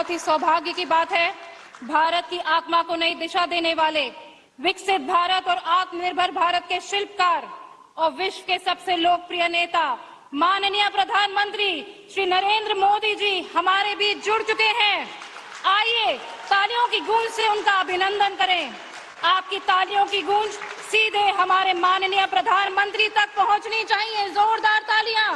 बहुत ही सौभाग्य की बात है। भारत की आत्मा को नई दिशा देने वाले विकसित भारत और आत्मनिर्भर भारत के शिल्पकार और विश्व के सबसे लोकप्रिय नेता माननीय प्रधानमंत्री श्री नरेंद्र मोदी जी हमारे बीच जुड़ चुके हैं। आइए तालियों की गूंज से उनका अभिनंदन करें। आपकी तालियों की गूंज सीधे हमारे माननीय प्रधानमंत्री तक पहुंचनी चाहिए। जोरदार तालियां।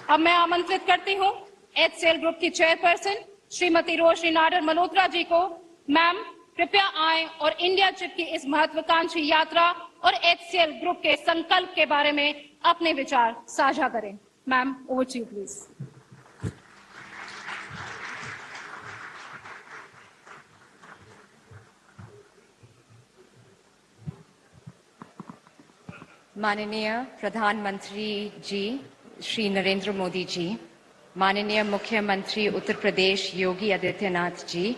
अब मैं आमंत्रित करती हूं HCL ग्रुप की चेयरपर्सन श्रीमती रोशनी नाडर मल्होत्रा जी को। मैम कृपया आएं और इंडिया चिप की इस महत्वाकांक्षी यात्रा और HCL ग्रुप के संकल्प के बारे में अपने विचार साझा करें। Ma'am over to you please. माननीय प्रधानमंत्री जी श्री नरेंद्र मोदी जी, माननीय मुख्यमंत्री उत्तर प्रदेश योगी आदित्यनाथ जी,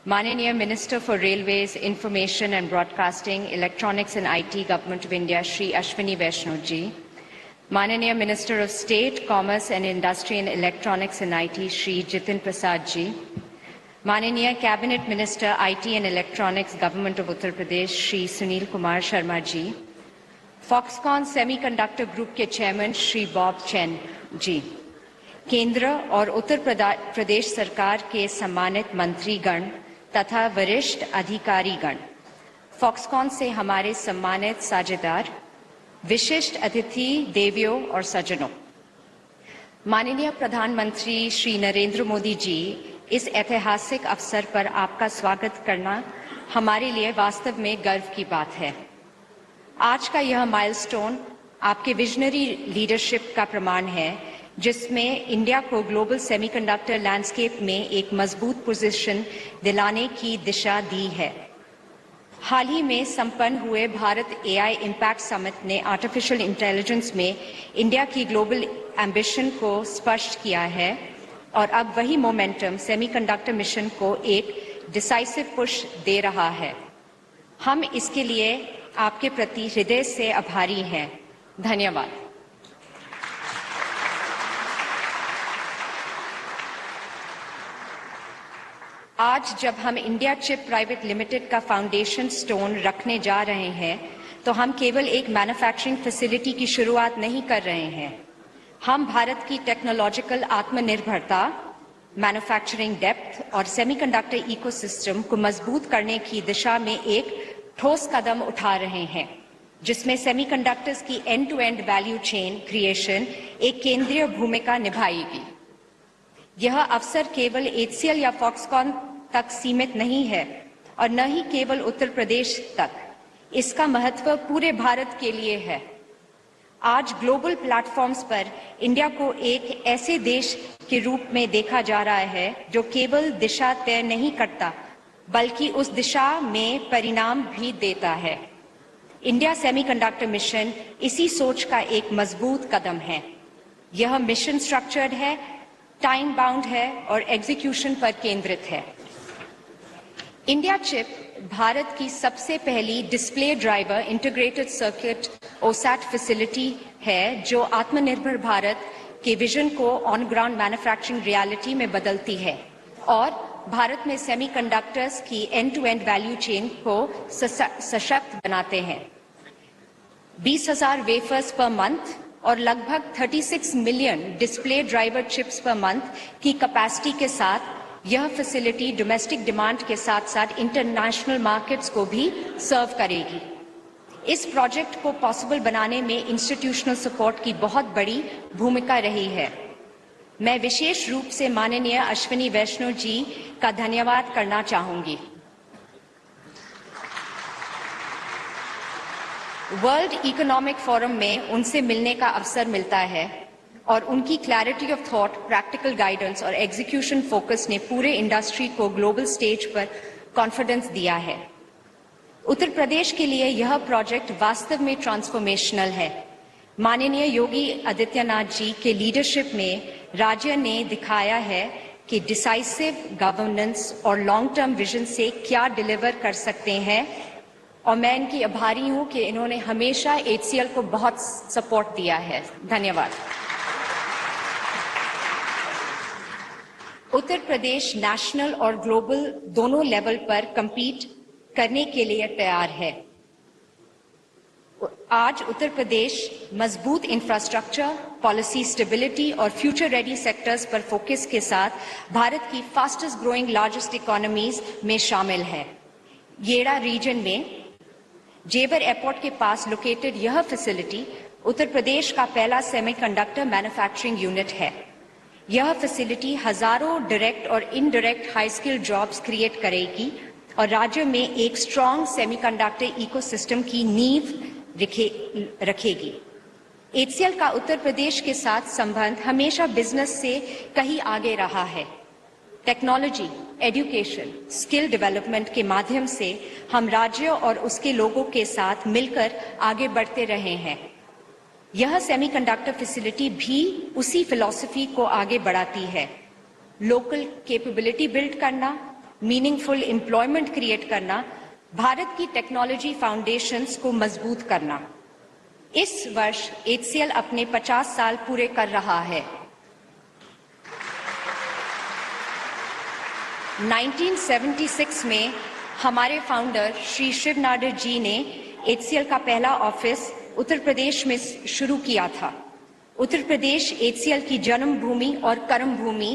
माननीय minister for railways, information and broadcasting, electronics and IT government of India Shri Ashwini Vaishnaw ji, माननीय minister of state commerce and industry and electronics and IT Shri Jitin Prasada ji, माननीय cabinet minister IT and electronics government of Uttar Pradesh Shri Sunil Kumar Sharma ji, Foxconn semiconductor group के chairman Shri Bob Chen ji, केंद्र और उत्तर प्रदेश सरकार के सम्मानित मंत्रीगण तथा वरिष्ठ अधिकारीगण, फॉक्सकॉन से हमारे सम्मानित साझेदार, विशिष्ट अतिथि देवियों और सज्जनों, माननीय प्रधानमंत्री श्री नरेंद्र मोदी जी, इस ऐतिहासिक अवसर पर आपका स्वागत करना हमारे लिए वास्तव में गर्व की बात है। आज का यह माइलस्टोन आपके विजनरी लीडरशिप का प्रमाण है, जिसमें इंडिया को ग्लोबल सेमीकंडक्टर लैंडस्केप में एक मजबूत पोजीशन दिलाने की दिशा दी है। हाल ही में संपन्न हुए भारत AI इम्पैक्ट समिट ने आर्टिफिशियल इंटेलिजेंस में इंडिया की ग्लोबल एम्बिशन को स्पष्ट किया है और अब वही मोमेंटम सेमीकंडक्टर मिशन को एक डिसाइसिव पुश दे रहा है। हम इसके लिए आपके प्रति हृदय से आभारी हैं। धन्यवाद। आज जब हम इंडिया चिप प्राइवेट लिमिटेड का फाउंडेशन स्टोन रखने जा रहे हैं, तो हम केवल एक मैन्युफैक्चरिंग फैसिलिटी की शुरुआत नहीं कर रहे हैं। हम भारत की टेक्नोलॉजिकल आत्मनिर्भरता, मैन्युफैक्चरिंग डेप्थ और सेमीकंडक्टर इकोसिस्टम को मजबूत करने की दिशा में एक ठोस कदम उठा रहे हैं, जिसमें सेमीकंडक्टर्स की end to end value chain creation एक केंद्रीय भूमिका निभाएगी। यह अवसर केवल HCL या फॉक्सकॉन तक सीमित नहीं है और न ही केवल उत्तर प्रदेश तक। इसका महत्व पूरे भारत के लिए है। आज ग्लोबल प्लेटफॉर्म्स पर इंडिया को एक ऐसे देश के रूप में देखा जा रहा है जो केवल दिशा तय नहीं करता, बल्कि उस दिशा में परिणाम भी देता है। इंडिया सेमीकंडक्टर मिशन इसी सोच का एक मजबूत कदम है। यह मिशन स्ट्रक्चर्ड है, टाइम बाउंड है और एग्जीक्यूशन पर केंद्रित है। इंडिया चिप भारत की सबसे पहली display driver integrated circuit OSAT facility है, जो आत्मनिर्भर भारत के विजन को ऑन ग्राउंड मैन्युफैक्चरिंग रियलिटी में बदलती है और भारत में सेमीकंडक्टर्स की end to end value chain को सशक्त बनाते हैं। 20,000 वेफर्स पर मंथ और लगभग 36 million display driver chips per month की कैपेसिटी के साथ यह फैसिलिटी डोमेस्टिक डिमांड के साथ साथ इंटरनेशनल मार्केट्स को भी सर्व करेगी। इस प्रोजेक्ट को पॉसिबल बनाने में इंस्टीट्यूशनल सपोर्ट की बहुत बड़ी भूमिका रही है। मैं विशेष रूप से माननीय अश्विनी वैष्णव जी का धन्यवाद करना चाहूंगी। वर्ल्ड इकोनॉमिक फोरम में उनसे मिलने का अवसर मिलता है और उनकी clarity of thought, practical guidance और एग्जीक्यूशन फोकस ने पूरे इंडस्ट्री को ग्लोबल स्टेज पर कॉन्फिडेंस दिया है। उत्तर प्रदेश के लिए यह प्रोजेक्ट वास्तव में ट्रांसफॉर्मेशनल है। माननीय योगी आदित्यनाथ जी के लीडरशिप में राज्य ने दिखाया है कि डिसाइसिव गवर्नेंस और लॉन्ग टर्म विजन से क्या डिलीवर कर सकते हैं और मैं इनकी आभारी हूं कि इन्होंने हमेशा HCL को बहुत सपोर्ट दिया है। धन्यवाद। उत्तर प्रदेश नेशनल और ग्लोबल दोनों लेवल पर compete करने के लिए तैयार है। आज उत्तर प्रदेश मजबूत इंफ्रास्ट्रक्चर, पॉलिसी स्टेबिलिटी और फ्यूचर रेडी सेक्टर्स पर फोकस के साथ भारत की फास्टेस्ट ग्रोइंग लार्जेस्ट इकोनॉमीज में शामिल है। येड़ा रीजन में जेवर एयरपोर्ट के पास लोकेटेड यह फैसिलिटी उत्तर प्रदेश का पहला सेमीकंडक्टर मैन्युफैक्चरिंग यूनिट है। यह फैसिलिटी हजारों डायरेक्ट और indirect high skill jobs create करेगी और राज्य में एक स्ट्रॉन्ग सेमीकंडक्टर इकोसिस्टम की नींव रखेगी। HCL का उत्तर प्रदेश के साथ संबंध हमेशा बिजनेस से कहीं आगे रहा है। टेक्नोलॉजी, एजुकेशन, स्किल डेवलपमेंट के माध्यम से हम राज्य और उसके लोगों के साथ मिलकर आगे बढ़ते रहे हैं। यह सेमीकंडक्टर फैसिलिटी भी उसी फिलॉसफी को आगे बढ़ाती है। लोकल कैपेबिलिटी बिल्ड करना, मीनिंगफुल एम्प्लॉयमेंट क्रिएट करना, भारत की टेक्नोलॉजी फाउंडेशंस को मजबूत करना। इस वर्ष HCL अपने 50 साल पूरे कर रहा है। 1976 में हमारे फाउंडर श्री शिव नाडर जी ने HCL का पहला ऑफिस उत्तर प्रदेश में शुरू किया था। उत्तर प्रदेश HCL की जन्मभूमि और कर्मभूमि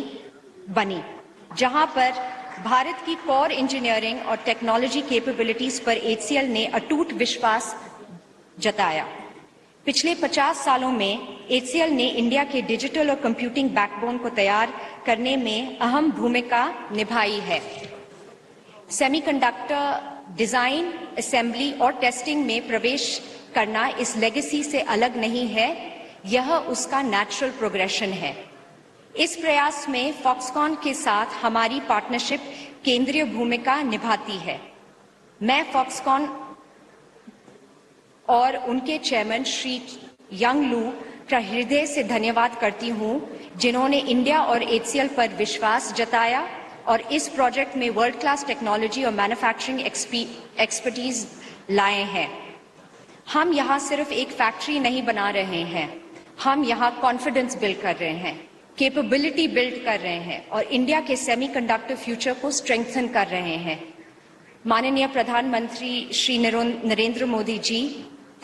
बनी, जहां पर भारत की कोर इंजीनियरिंग और टेक्नोलॉजी कैपेबिलिटीज पर HCL ने अटूट विश्वास जताया। पिछले 50 सालों में HCL ने इंडिया के डिजिटल और कंप्यूटिंग बैकबोन को तैयार करने में अहम भूमिका निभाई है। सेमीकंडक्टर डिजाइन, असेंबली और टेस्टिंग में प्रवेश करना इस लेगेसी से अलग नहीं है, यह उसका नेचुरल प्रोग्रेशन है। इस प्रयास में फॉक्सकॉन के साथ हमारी पार्टनरशिप केंद्रीय भूमिका निभाती है। मैं फॉक्सकॉन और उनके चेयरमैन श्री यंग लू का हृदय से धन्यवाद करती हूं, जिन्होंने इंडिया और HCL पर विश्वास जताया और इस प्रोजेक्ट में वर्ल्ड क्लास टेक्नोलॉजी और मैन्युफैक्चरिंग एक्सपर्टीज लाए हैं। हम यहाँ सिर्फ एक फैक्ट्री नहीं बना रहे हैं, हम यहाँ कॉन्फिडेंस बिल्ड कर रहे हैं, कैपेबिलिटी बिल्ड कर रहे हैं और इंडिया के सेमीकंडक्टर फ्यूचर को स्ट्रेंथन कर रहे हैं। माननीय प्रधानमंत्री Shri Narendra Modi ji,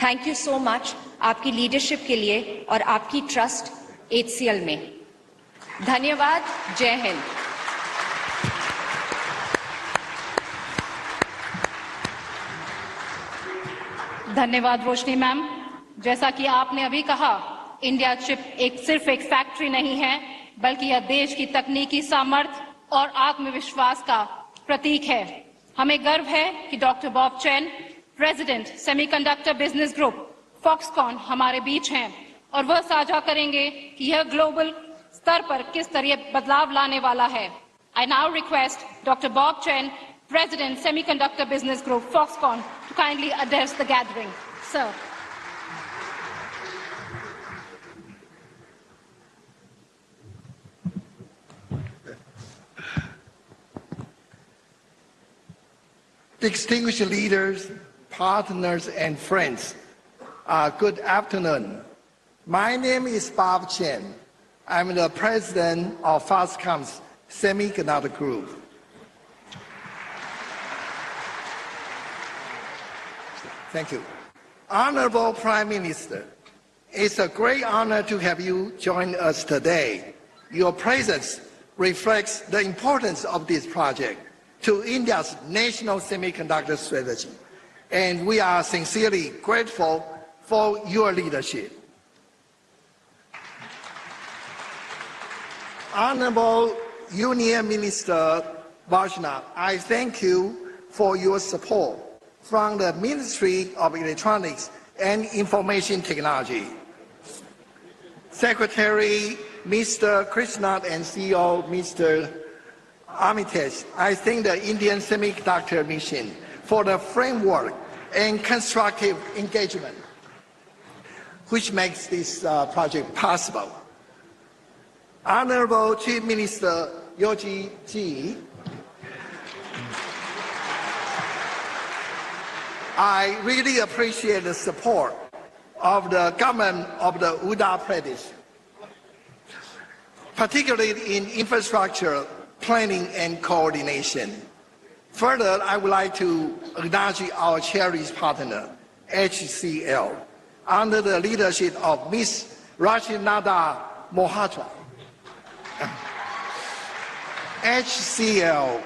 thank you so much आपकी लीडरशिप के लिए और आपकी ट्रस्ट HCL में। धन्यवाद। जय हिंद। धन्यवाद रोशनी मैम। जैसा कि आपने अभी कहा, इंडिया चिप सिर्फ एक फैक्ट्री नहीं है, बल्कि यह देश की तकनीकी सामर्थ्य और आत्मविश्वास का प्रतीक है। हमें गर्व है कि doctor Bob chain, president semiconductor business group Foxconn हमारे बीच हैं और वह साझा करेंगे कि यह ग्लोबल स्तर पर किस तरह बदलाव लाने वाला है। I now request doctor Bob chain, President Semiconductor Business Group Foxconn, to kindly address the gathering. Sir. Distinguished leaders, partners, and friends, good afternoon. My name is Bob Chen. I'm the president of Foxconn's Semiconductor Group. Thank you. Honorable Prime Minister, it's a great honor to have you join us today. Your presence reflects the importance of this project to India's national semiconductor strategy, and we are sincerely grateful for your leadership. Honorable Union Minister Vaishnav, I thank you for your support from the Ministry of Electronics and Information Technology. Secretary Mr. Krishnan and CEO Mr. Amitesh, I thank the Indian Semiconductor Mission for the framework and constructive engagement which makes this project possible. Honorable Chief Minister Yoji Ji, I really appreciate the support of the government of the Uttar Pradesh, particularly in infrastructure planning and coordination. Further, I would like to acknowledge our cherished partner, HCL, under the leadership of Ms. Rajinada Mohatra. HCL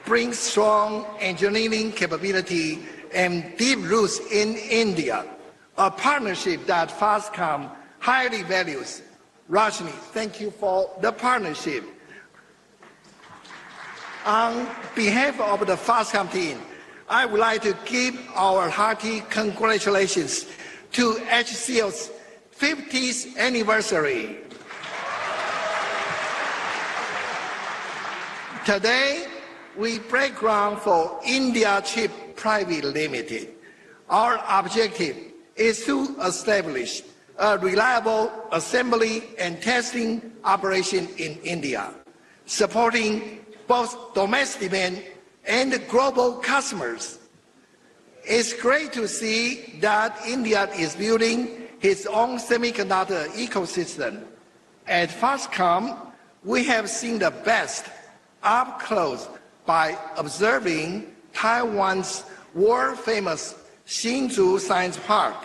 brings strong engineering capability and deep roots in India, a partnership that Foxconn highly values. Rajni, thank you for the partnership. On behalf of the Foxconn team, I would like to give our hearty congratulations to HCL's 50th anniversary. Today, we break ground for India Chip Private Limited. Our objective is to establish a reliable assembly and testing operation in India, supporting both domestic demand and global customers. It's great to see that India is building its own semiconductor ecosystem. At Foxconn, we have seen the best up close by observing Taiwan's world-famous Hsinchu Science Park.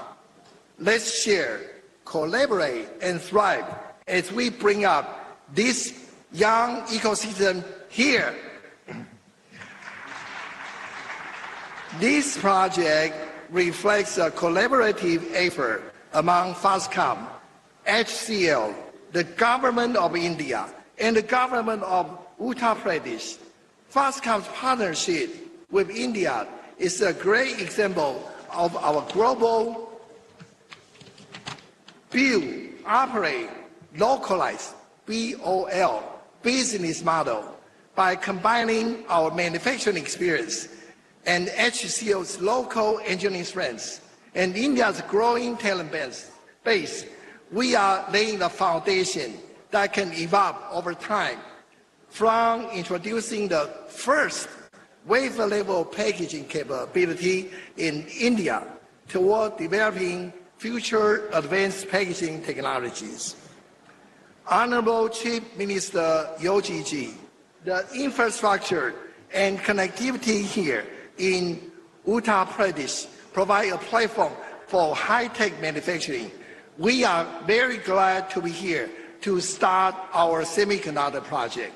Let's share, collaborate, and thrive as we bring up this young ecosystem here. This project reflects a collaborative effort among Foxconn, HCL, the government of India, and the government of Uttar Pradesh. Foxconn's partnership with India is a great example of our global build, operate, localize, BOL, business model by combining our manufacturing experience and HCL's local engineering strengths and India's growing talent base. We are laying the foundation that can evolve over time, from introducing the first wafer-level packaging capability in India toward developing future advanced packaging technologies. Honorable Chief Minister Yogi Ji, the infrastructure and connectivity here in Uttar Pradesh provide a platform for high-tech manufacturing. We are very glad to be here to start our semiconductor project.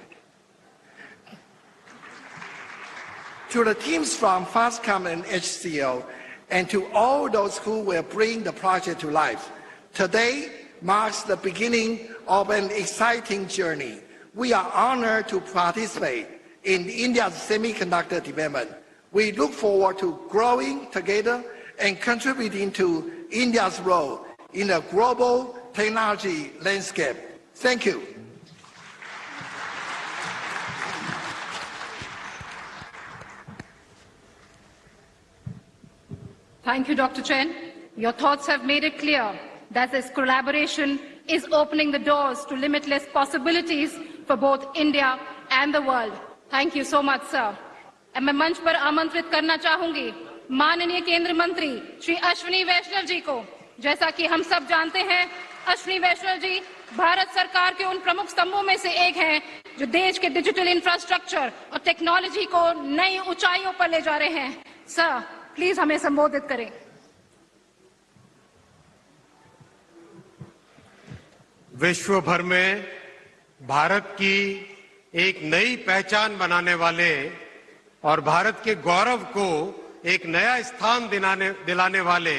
To the teams from Foxconn and HCL, and to all those who will bring the project to life, today marks the beginning of an exciting journey. We are honored to participate in India's semiconductor development. We look forward to growing together and contributing to India's role in the global technology landscape. Thank you. Thank you, Dr. Chen. Your thoughts have made it clear that this collaboration is opening the doors to limitless possibilities for both India and the world. Thank you so much, sir. अब मैं मंच पर आमंत्रित करना चाहूंगी माननीय केंद्रीय मंत्री श्री अश्विनी वैष्णव जी को। जैसा कि हम सब जानते हैं, अश्विनी वैष्णव जी भारत सरकार के उन प्रमुख स्तंभों में से एक हैं जो देश के डिजिटल इंफ्रास्ट्रक्चर और टेक्नोलॉजी को नई ऊंचाइयों पर ले जा रहे हैं। सर, प्लीज हमें संबोधित करें। विश्व भर में भारत की एक नई पहचान बनाने वाले और भारत के गौरव को एक नया स्थान दिलाने वाले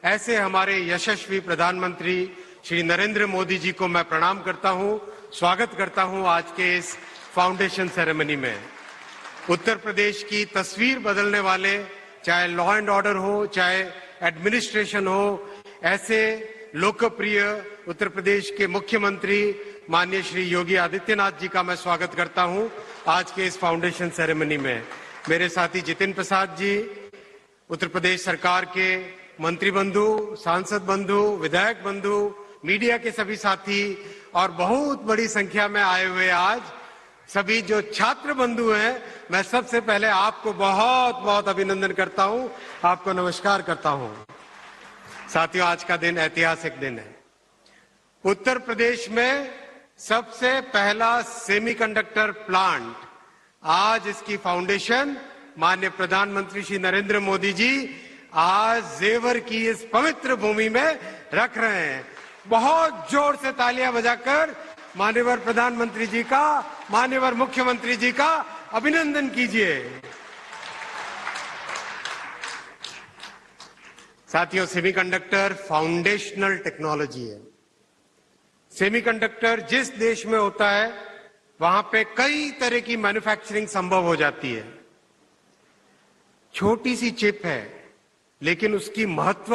ऐसे हमारे यशस्वी प्रधानमंत्री श्री नरेंद्र मोदी जी को मैं प्रणाम करता हूं, स्वागत करता हूं आज के इस फाउंडेशन सेरेमनी में। उत्तर प्रदेश की तस्वीर बदलने वाले, चाहे लॉ एंड ऑर्डर हो, चाहे एडमिनिस्ट्रेशन हो, ऐसे लोकप्रिय उत्तर प्रदेश के मुख्यमंत्री माननीय श्री योगी आदित्यनाथ जी का मैं स्वागत करता हूं आज के इस फाउंडेशन सेरेमनी में। मेरे साथी जितिन प्रसाद जी, उत्तर प्रदेश सरकार के मंत्री बंधु, सांसद बंधु, विधायक बंधु, मीडिया के सभी साथी और बहुत बड़ी संख्या में आए हुए आज सभी जो छात्र बंधु हैं, मैं सबसे पहले आपको बहुत बहुत अभिनंदन करता हूं, आपको नमस्कार करता हूं। साथियों, आज का दिन ऐतिहासिक दिन है। उत्तर प्रदेश में सबसे पहला सेमीकंडक्टर प्लांट, आज इसकी फाउंडेशन माननीय प्रधानमंत्री श्री नरेंद्र मोदी जी आज जेवर की इस पवित्र भूमि में रख रहे हैं। बहुत जोर से तालियां बजाकर माननीय प्रधानमंत्री जी का, माननीय मुख्यमंत्री जी का अभिनंदन कीजिए। साथियों, सेमीकंडक्टर फाउंडेशनल टेक्नोलॉजी है। सेमीकंडक्टर जिस देश में होता है वहां पे कई तरह की मैन्युफैक्चरिंग संभव हो जाती है। छोटी सी चिप है, लेकिन उसकी महत्व,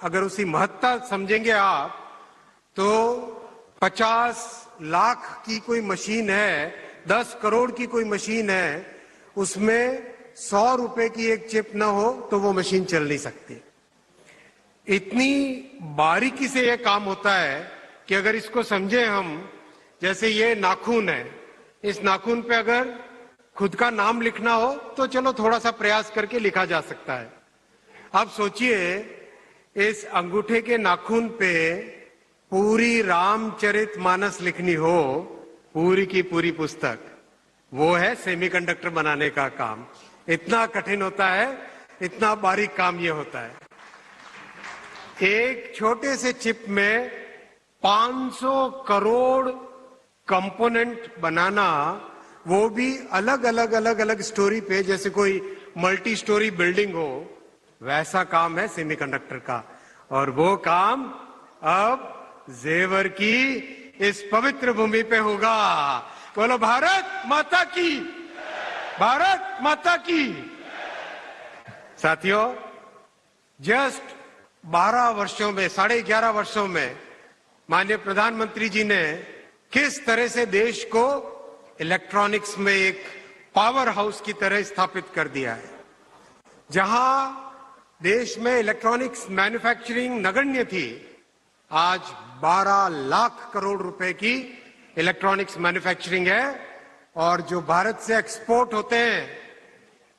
अगर उसकी महत्ता समझेंगे आप, तो 50 लाख की कोई मशीन है, 10 करोड़ की कोई मशीन है, उसमें 100 रुपए की एक चिप ना हो तो वो मशीन चल नहीं सकती। इतनी बारीकी से यह काम होता है कि अगर इसको समझे हम, जैसे ये नाखून है, इस नाखून पे अगर खुद का नाम लिखना हो तो चलो थोड़ा सा प्रयास करके लिखा जा सकता है। अब सोचिए इस अंगूठे के नाखून पे पूरी रामचरितमानस लिखनी हो, पूरी की पूरी पुस्तक, वो है सेमीकंडक्टर बनाने का काम। इतना कठिन होता है, इतना बारीक काम ये होता है। एक छोटे से चिप में 500 करोड़ कंपोनेंट बनाना, वो भी अलग अलग स्टोरी पे, जैसे कोई मल्टी स्टोरी बिल्डिंग हो, वैसा काम है सेमीकंडक्टर का। और वो काम अब जेवर की इस पवित्र भूमि पे होगा। बोलो भारत माता की, भारत माता की। साथियों, जस्ट 12 वर्षों में, 11.5 वर्षों में माननीय प्रधानमंत्री जी ने किस तरह से देश को इलेक्ट्रॉनिक्स में एक पावर हाउस की तरह स्थापित कर दिया है। जहां देश में इलेक्ट्रॉनिक्स मैन्युफैक्चरिंग नगण्य थी, आज 12 लाख करोड़ रुपए की इलेक्ट्रॉनिक्स मैन्युफैक्चरिंग है। और जो भारत से एक्सपोर्ट होते हैं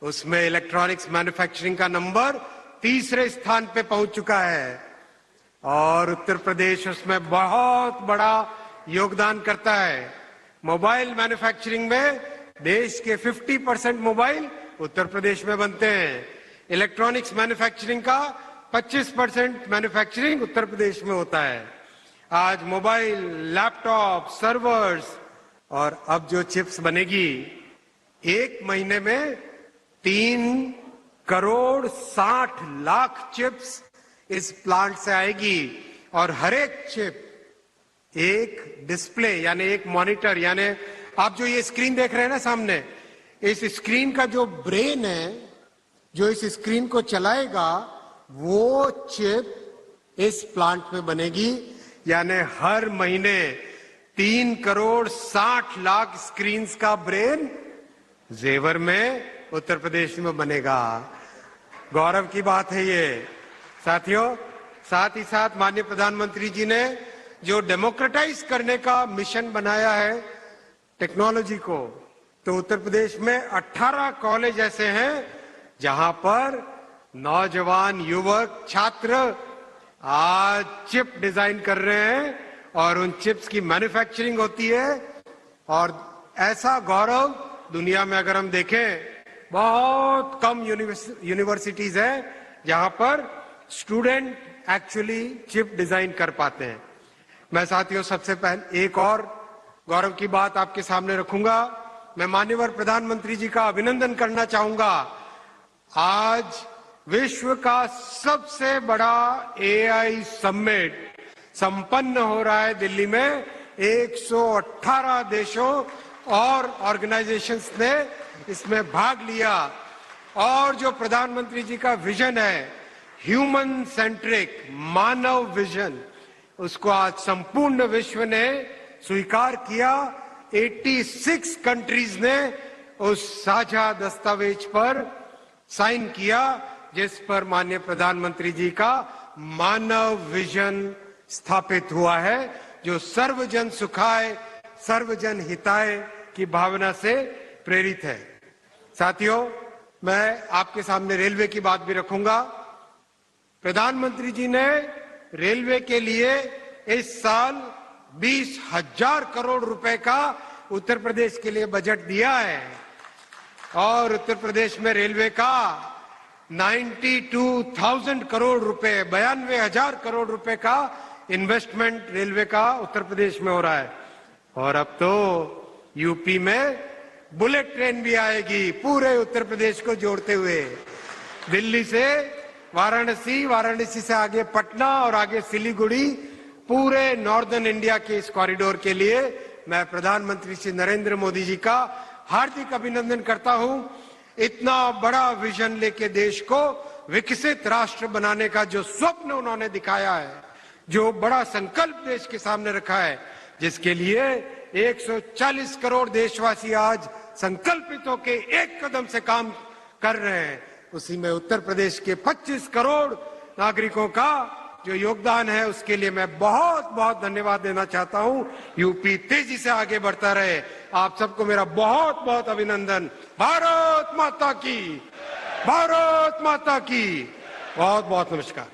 उसमें इलेक्ट्रॉनिक्स मैन्युफैक्चरिंग का नंबर 3रे स्थान पे पहुंच चुका है। और उत्तर प्रदेश उसमें बहुत बड़ा योगदान करता है। मोबाइल मैन्युफैक्चरिंग में देश के 50% मोबाइल उत्तर प्रदेश में बनते हैं। इलेक्ट्रॉनिक्स मैन्युफैक्चरिंग का 25% मैन्युफैक्चरिंग उत्तर प्रदेश में होता है। आज मोबाइल, लैपटॉप, सर्वर्स और अब जो चिप्स बनेगी, 1 महीने में 3 करोड़ 60 लाख चिप्स इस प्लांट से आएगी। और हर एक चिप एक डिस्प्ले यानी एक मॉनिटर, यानी आप जो ये स्क्रीन देख रहे हैं ना सामने, इस स्क्रीन का जो ब्रेन है, जो इस स्क्रीन को चलाएगा, वो चिप इस प्लांट में बनेगी। यानी हर महीने 3 करोड़ 60 लाख स्क्रीन्स का ब्रेन जेवर में, उत्तर प्रदेश में बनेगा। गौरव की बात है ये। साथियों, साथ ही साथ माननीय प्रधानमंत्री जी ने जो डेमोक्रेटाइज करने का मिशन बनाया है टेक्नोलॉजी को, तो उत्तर प्रदेश में 18 कॉलेज ऐसे हैं जहां पर नौजवान युवक छात्र आज चिप डिजाइन कर रहे हैं और उन चिप्स की मैन्युफैक्चरिंग होती है। और ऐसा गौरव दुनिया में अगर हम देखें, बहुत कम यूनिवर्सिटीज हैं जहां पर स्टूडेंट एक्चुअली चिप डिजाइन कर पाते हैं। मैं साथियों सबसे पहले एक और गौरव की बात आपके सामने रखूंगा। मैं माननीय प्रधानमंत्री जी का अभिनंदन करना चाहूंगा। आज विश्व का सबसे बड़ा एआई समिट संपन्न हो रहा है दिल्ली में। 118 देशों और ऑर्गेनाइजेशंस ने इसमें भाग लिया। और जो प्रधानमंत्री जी का विजन है, ह्यूमन सेंट्रिक, मानव विजन, उसको आज संपूर्ण विश्व ने स्वीकार किया। 86 कंट्रीज ने उस साझा दस्तावेज पर साइन किया, जिस पर माननीय प्रधानमंत्री जी का मानव विजन स्थापित हुआ है, जो सर्वजन सुखाय सर्वजन हिताय की भावना से प्रेरित है। साथियों, मैं आपके सामने रेलवे की बात भी रखूंगा। प्रधानमंत्री जी ने रेलवे के लिए इस साल 20,000 करोड़ रुपए का उत्तर प्रदेश के लिए बजट दिया है और उत्तर प्रदेश में रेलवे का 92,000 करोड़ रुपए 92,000 करोड़ रुपए का इन्वेस्टमेंट रेलवे का उत्तर प्रदेश में हो रहा है। और अब तो यूपी में बुलेट ट्रेन भी आएगी पूरे उत्तर प्रदेश को जोड़ते हुए, दिल्ली से वाराणसी, वाराणसी से आगे पटना और आगे सिलीगुड़ी, पूरे नॉर्दर्न इंडिया के इस कॉरिडोर के लिए मैं प्रधानमंत्री श्री नरेंद्र मोदी जी का हार्दिक अभिनंदन करता हूं। इतना बड़ा विजन लेके देश को विकसित राष्ट्र बनाने का जो स्वप्न उन्होंने दिखाया है, जो बड़ा संकल्प देश के सामने रखा है, जिसके लिए 140 करोड़ देशवासी आज संकल्पित होकर एक कदम से काम कर रहे हैं, उसी में उत्तर प्रदेश के 25 करोड़ नागरिकों का जो योगदान है उसके लिए मैं बहुत बहुत धन्यवाद देना चाहता हूं। यूपी तेजी से आगे बढ़ता रहे। आप सबको मेरा बहुत बहुत अभिनंदन। भारत माता की, भारत माता की बहुत बहुत नमस्कार।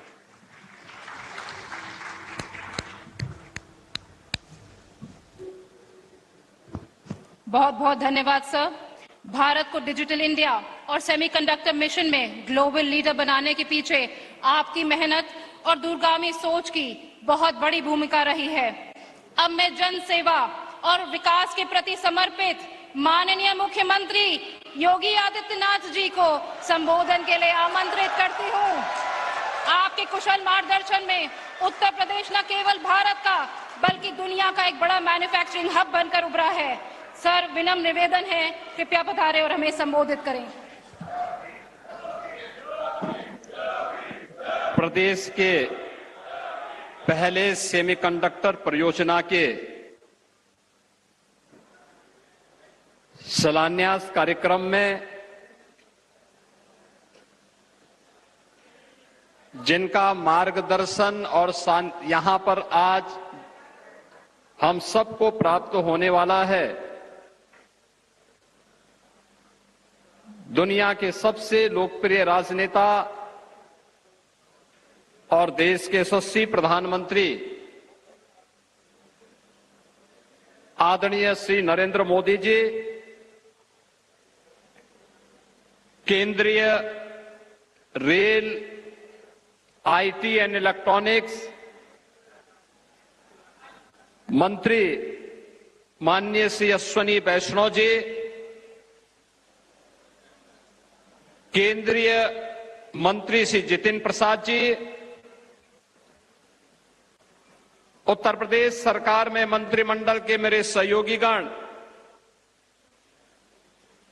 बहुत बहुत धन्यवाद सर। भारत को डिजिटल इंडिया और सेमीकंडक्टर मिशन में ग्लोबल लीडर बनाने के पीछे आपकी मेहनत और दूरगामी सोच की बहुत बड़ी भूमिका रही है। अब मैं जन सेवा और विकास के प्रति समर्पित माननीय मुख्यमंत्री योगी आदित्यनाथ जी को संबोधन के लिए आमंत्रित करती हूँ। आपके कुशल मार्गदर्शन में उत्तर प्रदेश न केवल भारत का बल्कि दुनिया का एक बड़ा मैन्युफैक्चरिंग हब बनकर उभरा है। सर, विनम्र निवेदन है, कृपया पधारें और हमें संबोधित करें। प्रदेश के पहले सेमीकंडक्टर परियोजना के शिलान्यास कार्यक्रम में जिनका मार्गदर्शन और यहां पर आज हम सबको प्राप्त होने वाला है, दुनिया के सबसे लोकप्रिय राजनेता और देश के यशस्वी प्रधानमंत्री आदरणीय श्री नरेंद्र मोदी जी, केंद्रीय रेल, आईटी एंड इलेक्ट्रॉनिक्स मंत्री माननीय श्री अश्विनी वैष्णव जी, केंद्रीय मंत्री श्री जितिन प्रसाद जी, उत्तर प्रदेश सरकार में मंत्रिमंडल के मेरे सहयोगीगण,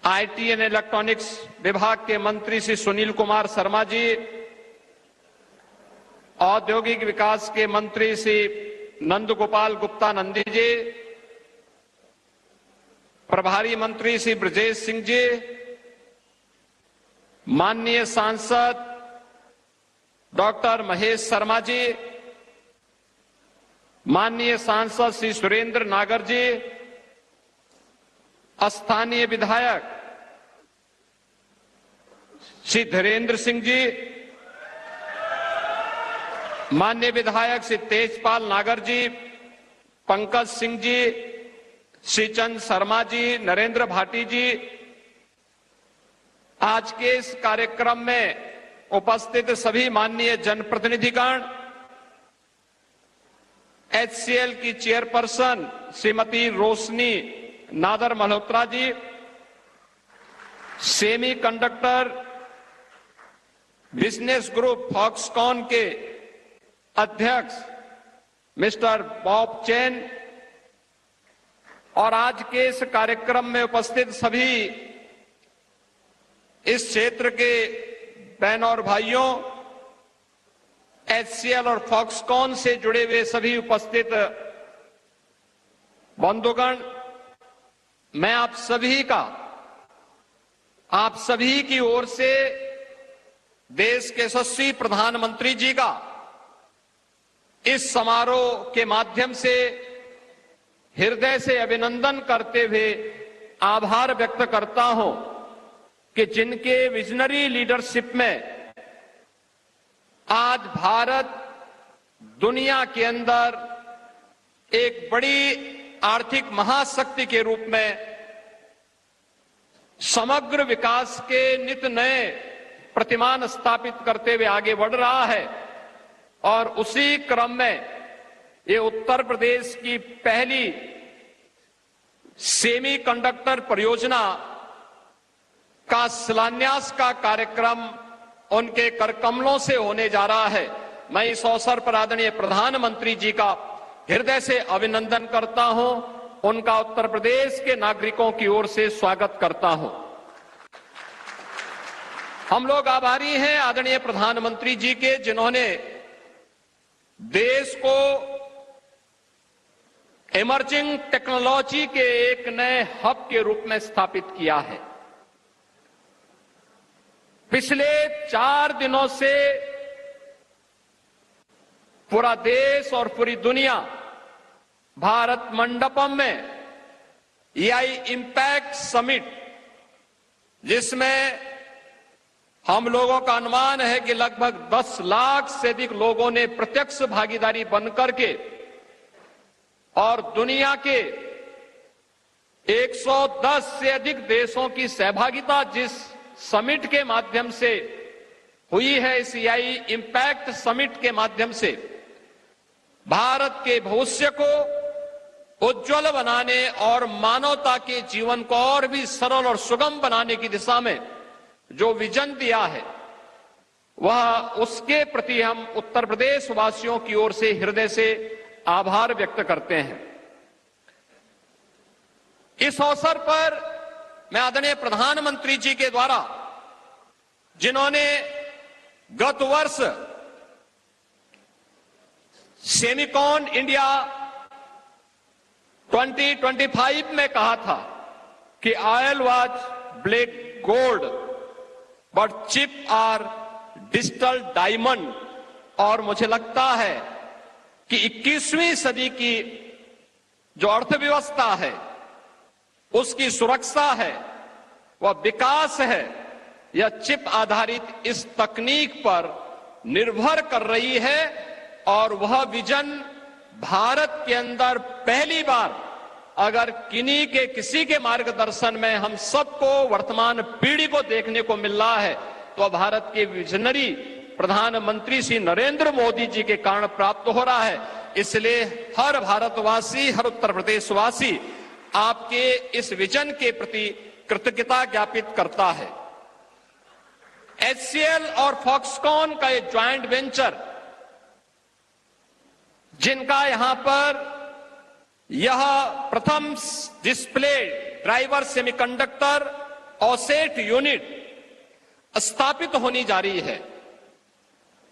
आईटी एंड इलेक्ट्रॉनिक्स विभाग के मंत्री श्री सुनील कुमार शर्मा जी, औद्योगिक विकास के मंत्री श्री नंद गोपाल गुप्ता नंदी जी, प्रभारी मंत्री श्री ब्रजेश सिंह जी, माननीय सांसद डॉक्टर महेश शर्मा जी, माननीय सांसद श्री सुरेंद्र नागर जी, स्थानीय विधायक श्री धीरेन्द्र सिंह जी, माननीय विधायक श्री तेजपाल नागर जी, पंकज सिंह जी, श्रीचंद शर्मा जी, नरेंद्र भाटी जी, आज के इस कार्यक्रम में उपस्थित सभी माननीय जनप्रतिनिधिगण, एचसीएल की chairperson Shrimati Roshni Nadar Malhotra ji, semiconductor business group Foxconn के अध्यक्ष मिस्टर बॉब चेन और आज के इस कार्यक्रम में उपस्थित सभी इस क्षेत्र के बहन और भाइयों, एचसीएल और फॉक्सकॉन से जुड़े हुए सभी उपस्थित बंधुगण, मैं आप सभी की ओर से देश के यशस्वी प्रधानमंत्री जी का इस समारोह के माध्यम से हृदय से अभिनंदन करते हुए आभार व्यक्त करता हूं कि जिनके विजनरी लीडरशिप में आज भारत दुनिया के अंदर एक बड़ी आर्थिक महाशक्ति के रूप में समग्र विकास के नित नए प्रतिमान स्थापित करते हुए आगे बढ़ रहा है। और उसी क्रम में ये उत्तर प्रदेश की पहली सेमीकंडक्टर परियोजना का शिलान्यास का कार्यक्रम उनके करकमलों से होने जा रहा है। मैं इस अवसर पर आदरणीय प्रधानमंत्री जी का हृदय से अभिनंदन करता हूं, उनका उत्तर प्रदेश के नागरिकों की ओर से स्वागत करता हूं। हम लोग आभारी हैं आदरणीय प्रधानमंत्री जी के, जिन्होंने देश को इमर्जिंग टेक्नोलॉजी के एक नए हब के रूप में स्थापित किया है। पिछले 4 दिनों से पूरा देश और पूरी दुनिया भारत मंडपम में एआई इंपैक्ट समिट, जिसमें हम लोगों का अनुमान है कि लगभग 10 लाख से अधिक लोगों ने प्रत्यक्ष भागीदारी बनकर के और दुनिया के 110 से अधिक देशों की सहभागिता जिस समिट के माध्यम से हुई है, इस एआई इंपैक्ट समिट के माध्यम से भारत के भविष्य को उज्जवल बनाने और मानवता के जीवन को और भी सरल और सुगम बनाने की दिशा में जो विजन दिया है, वह उसके प्रति हम उत्तर प्रदेश वासियों की ओर से हृदय से आभार व्यक्त करते हैं। इस अवसर पर मैं आदरणीय प्रधानमंत्री जी के द्वारा, जिन्होंने गत वर्ष सेमिकॉन इंडिया 2025 में कहा था कि oil was black gold but chip are digital diamond, और मुझे लगता है कि 21वीं सदी की जो अर्थव्यवस्था है, उसकी सुरक्षा है, वह विकास है, यह चिप आधारित इस तकनीक पर निर्भर कर रही है। और वह विजन भारत के अंदर पहली बार अगर किन्हीं के किसी के मार्गदर्शन में हम सबको वर्तमान पीढ़ी को देखने को मिल रहा है, तो भारत के विजनरी प्रधानमंत्री श्री नरेंद्र मोदी जी के कारण प्राप्त हो रहा है। इसलिए हर भारतवासी, हर उत्तर प्रदेशवासी आपके इस विजन के प्रति कृतज्ञता ज्ञापित करता है। HCL और फॉक्सकॉन का एक ज्वाइंट वेंचर, जिनका यहां पर यह प्रथम डिस्प्ले ड्राइवर सेमीकंडक्टर ऑसेट यूनिट स्थापित होनी जा रही है,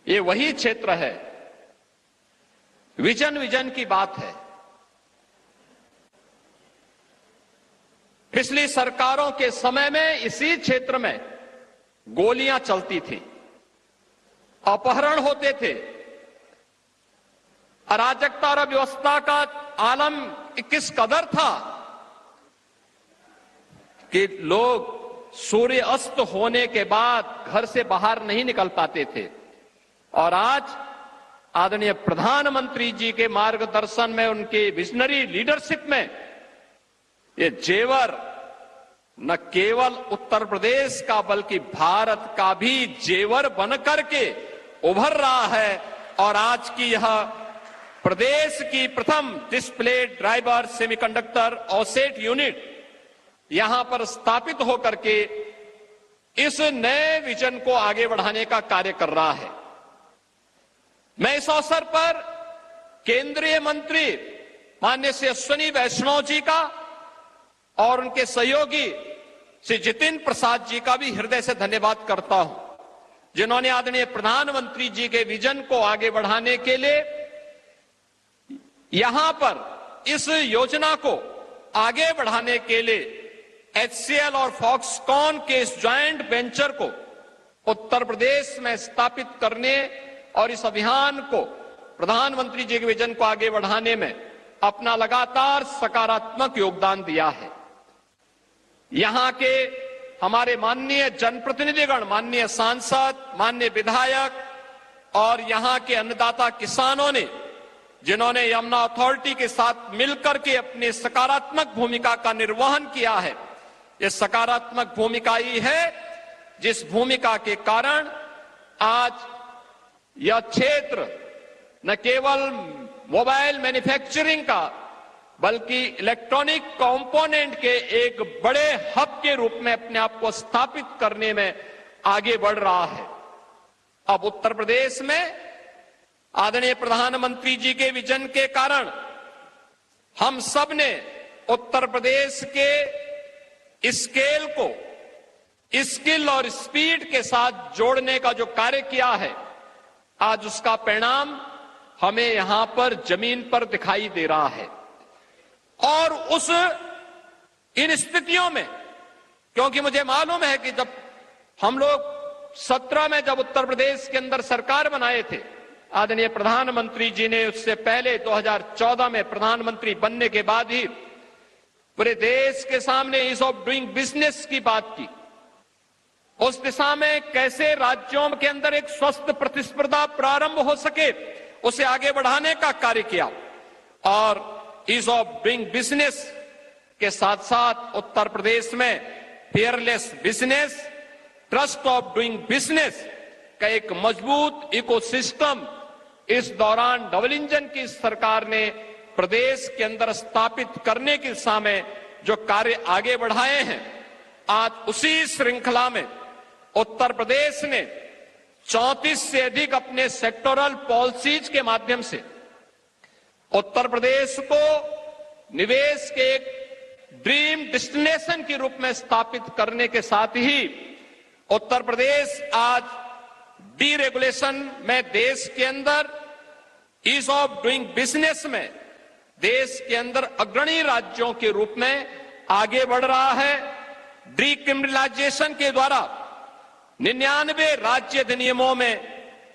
ये वही क्षेत्र है। विजन की बात है। पिछली सरकारों के समय में इसी क्षेत्र में गोलियां चलती थी, अपहरण होते थे, अराजकता और व्यवस्था का आलम किस कदर था कि लोग सूर्य अस्त होने के बाद घर से बाहर नहीं निकल पाते थे। और आज आदरणीय प्रधानमंत्री जी के मार्गदर्शन में, उनके विजनरी लीडरशिप में, ये जेवर न केवल उत्तर प्रदेश का बल्कि भारत का भी जेवर बनकर के उभर रहा है। और आज की यह प्रदेश की प्रथम डिस्प्ले ड्राइवर सेमीकंडक्टर ऑसेट यूनिट यहां पर स्थापित होकर के इस नए विजन को आगे बढ़ाने का कार्य कर रहा है। मैं इस अवसर पर केंद्रीय मंत्री माननीय श्री अश्विनी वैष्णव जी का और उनके सहयोगी श्री जितिन प्रसाद जी का भी हृदय से धन्यवाद करता हूं, जिन्होंने आदरणीय प्रधानमंत्री जी के विजन को आगे बढ़ाने के लिए यहां पर इस योजना को आगे बढ़ाने के लिए HCL और फॉक्सकॉन के इस ज्वाइंट वेंचर को उत्तर प्रदेश में स्थापित करने और इस अभियान को, प्रधानमंत्री जी के विजन को आगे बढ़ाने में अपना लगातार सकारात्मक योगदान दिया है। यहां के हमारे माननीय जनप्रतिनिधिगण, माननीय सांसद, माननीय विधायक और यहां के अन्नदाता किसानों ने जिन्होंने यमुना अथॉरिटी के साथ मिलकर के अपनी सकारात्मक भूमिका का निर्वहन किया है। ये सकारात्मक भूमिका ही है जिस भूमिका के कारण आज यह क्षेत्र न केवल मोबाइल मैन्युफैक्चरिंग का बल्कि इलेक्ट्रॉनिक कंपोनेंट के एक बड़े हब के रूप में अपने आप को स्थापित करने में आगे बढ़ रहा है। अब उत्तर प्रदेश में आदरणीय प्रधानमंत्री जी के विजन के कारण हम सब ने उत्तर प्रदेश के स्केल को स्किल और स्पीड के साथ जोड़ने का जो कार्य किया है, आज उसका परिणाम हमें यहां पर जमीन पर दिखाई दे रहा है। और इन स्थितियों में, क्योंकि मुझे मालूम है कि जब हम लोग 17 में जब उत्तर प्रदेश के अंदर सरकार बनाए थे, आदरणीय प्रधानमंत्री जी ने उससे पहले 2014 में प्रधानमंत्री बनने के बाद ही पूरे देश के सामने ईज ऑफ डूइंग बिजनेस की बात की। उस दिशा में कैसे राज्यों के अंदर एक स्वस्थ प्रतिस्पर्धा प्रारंभ हो सके, उसे आगे बढ़ाने का कार्य किया। और ईज ऑफ डूइंग बिजनेस के साथ साथ उत्तर प्रदेश में fearless business, trust of doing business का एक मजबूत इकोसिस्टम इस दौरान डबल इंजन की सरकार ने प्रदेश के अंदर स्थापित करने की दिशा में जो कार्य आगे बढ़ाए हैं, आज उसी श्रृंखला में उत्तर प्रदेश ने 34 से अधिक अपने सेक्टोरल पॉलिसीज के माध्यम से उत्तर प्रदेश को निवेश के एक ड्रीम डेस्टिनेशन के रूप में स्थापित करने के साथ ही उत्तर प्रदेश आज डीरेगुलेशन में देश के अंदर ईज ऑफ डूइंग बिजनेस में देश के अंदर अग्रणी राज्यों के रूप में आगे बढ़ रहा है। डीक्रिमिनलाइजेशन के द्वारा 99 राज्य अधिनियमों में